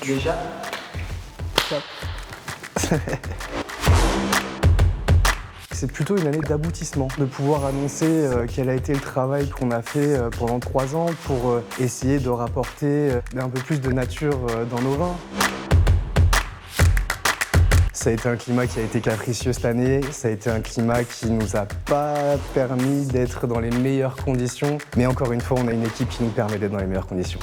Déjà. C'est plutôt une année d'aboutissement, de pouvoir annoncer quel a été le travail qu'on a fait pendant 3 ans pour essayer de rapporter un peu plus de nature dans nos vins. Ça a été un climat qui a été capricieux cette année, ça a été un climat qui nous a pas permis d'être dans les meilleures conditions, mais encore une fois, on a une équipe qui nous permet d'être dans les meilleures conditions.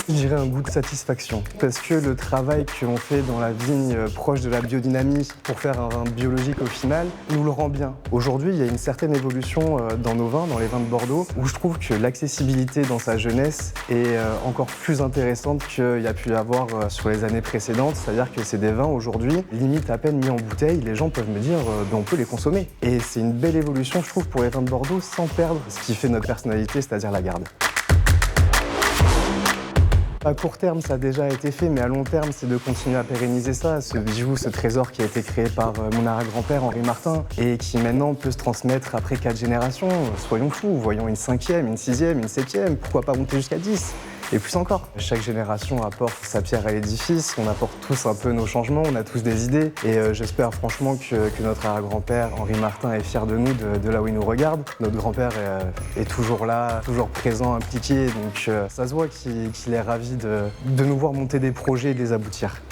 Je dirais un goût de satisfaction, parce que le travail qu'on fait dans la vigne proche de la biodynamie pour faire un vin biologique au final nous le rend bien. Aujourd'hui, il y a une certaine évolution dans nos vins, dans les vins de Bordeaux, où je trouve que l'accessibilité dans sa jeunesse est encore plus intéressante qu'il y a pu y avoir sur les années précédentes. C'est-à-dire que c'est des vins aujourd'hui, limite à peine mis en bouteille, les gens peuvent me dire on peut les consommer. Et c'est une belle évolution, je trouve, pour les vins de Bordeaux, sans perdre ce qui fait notre personnalité, c'est-à-dire la garde. À court terme, ça a déjà été fait, mais à long terme, c'est de continuer à pérenniser ça, ce bijou, ce trésor qui a été créé par mon arrière-grand-père Henri Martin et qui maintenant peut se transmettre après 4 générations. Soyons fous, voyons une 5e, une 6e, une 7e, pourquoi pas monter jusqu'à 10 et plus encore. Chaque génération apporte sa pierre à l'édifice, on apporte tous un peu nos changements, on a tous des idées et j'espère franchement que notre arrière-grand-père Henri Martin est fier de nous, de là où il nous regarde. Notre grand-père est toujours là, toujours présent, impliqué, donc ça se voit qu'il est ravi de nous voir monter des projets et de les aboutir.